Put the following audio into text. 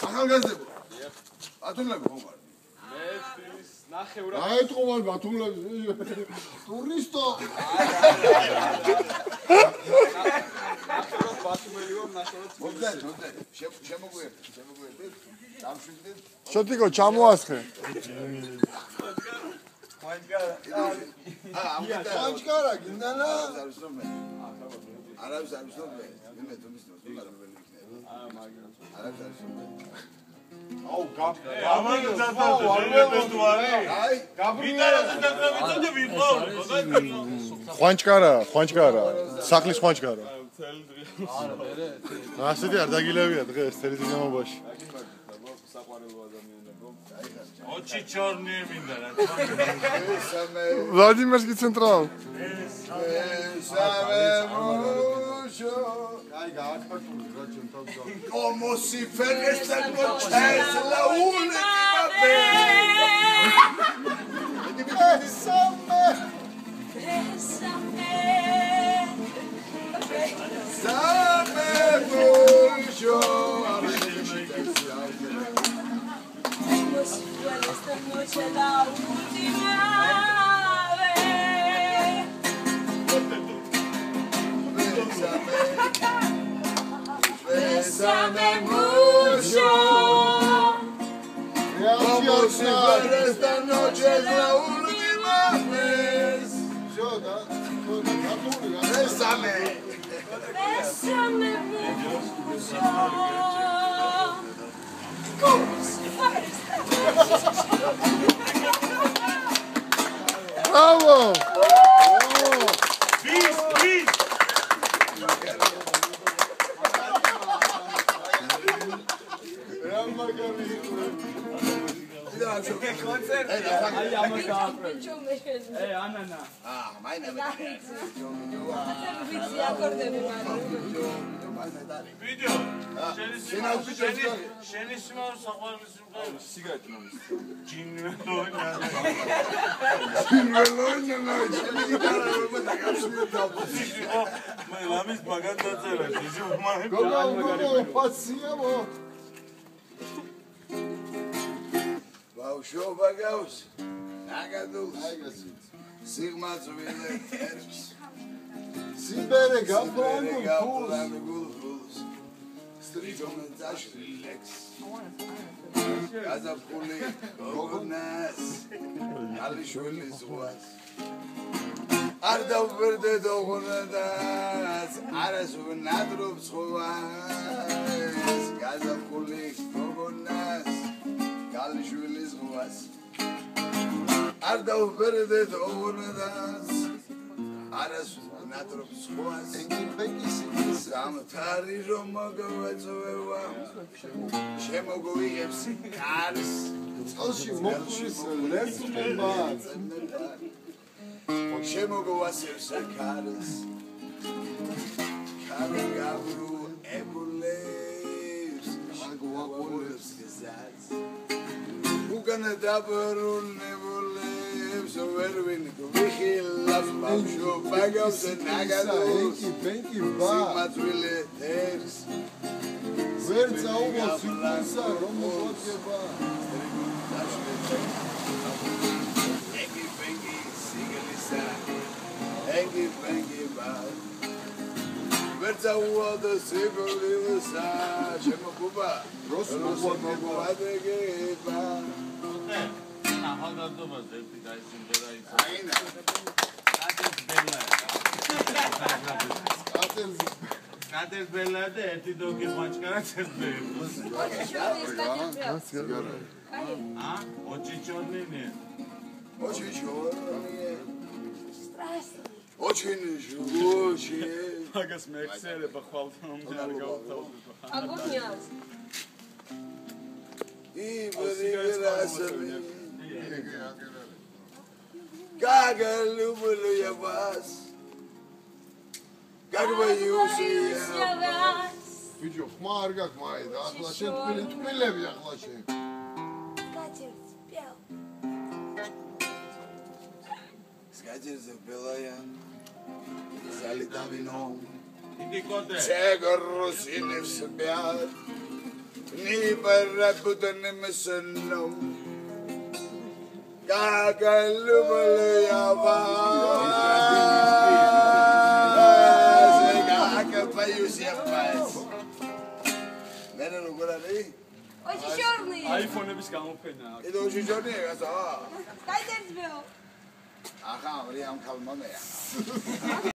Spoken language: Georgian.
ახალგაზრდებო. ბათუმლები ხომ? მესტის ნახევრად. აი თყომარ ბათუმლები. ტურისტო. ნახევრად ბათუმელი ვარ, ნახევრად. მოდეთ. შემოგვიერთეთ. დამშვიდეთ. შოტიკო ჩამოასხე. ხანჯკარა გინდანა? არავის არ ვიცნობ მე. მე თუმის ნოს გარბელი იქნება. არავის არ ვიცნობ. აუ გამაგ ძადაზე აი გაბრიელაზე დაგრავიწოდე ვიყო ხვანჭკარა სახლის ხვანჭკარა მთელი დღე. არა, მე ასეთი არ დაგილევია დღეს წელი განმავლობაში საყვარელო ადამიანებო. ოჩი ჩორნი მინდა რა ვლადიმირსკი ცენტრალ აი გააჩქართული რა ჩემ თავს como si fueras tan noches la última vez bésame mucho como si fuera esta noche la última Bésame mucho, como si fuera esta noche la última vez. Bésame, bésame mucho, como si fuera esta noche. Bravo! აი ამას დააყრე. ე ანანა. ვიდეო შენი სიმავრ საყვარელი სიმღერა სიგარეტი მომის. ჯინველონა მე ლამის მაგან დაწერა გოგო ფაციამო ბავშვობა გავს ნაგადულს სიგმაწვილი ერს სიბერე გაფლანგულს სტრიგონე დაშლილექს გაზაფხული გოგონას ალიშვილი ზღვას არ დავბერდე დოგონას არას უნადრობს ხვას გაზაფხული გოგონას ალიშვილი ზღვას არ დავბერდე დოგონას არას ნატრობს ხვას ენგიბეკის ამთარი რომ მოგვეწვევა შემოგვიღებს კარს წყალში მოხვის ლესტობა შემოგვასევს კარს კარი გაბრუ ებულებს აგვაყოლებს გზას უკანა დაბრუნ ებულებს ვერვინ გვიხილავს ბავშვო ბაგავს ნაგადოს ბენკი სიგმაწვილი თერს ვერ წაუღოს სიკვდილსა რომ მოგვადგება ენგი ბენკი სიგლისა ენგი ბენკი ბა ვერ წაუღოს სიკვდილსა შემოგუბა დროს მოგვადგება ახალგაზრდობაზე ერთი დაისიმღერა იცი. აინა. კატეს ბელა და ერთი დოგი ხვანჭკარა წერდა. ოჩი ჩორნინი. ოჩი. მაგას მექსერება ხვალთამამდე არ გავთავაზებო. აგონიას. Gaga lubulu ya vas. Gaga bayusia. Video xmar gak mai da axla შენ თბილები axla შენ. Скатерть спел. Скатерть белая. Зали давино. Иди коте. Чего русины в себя. Nibarabudani misano Gagalubuliyaba Gagapayusiyapaz Nene nugurani? Очень черный. აიფონების გამოფენა აქვს. Ido очень черный, гаса. Дай терзбел. Аха, вариант калманея.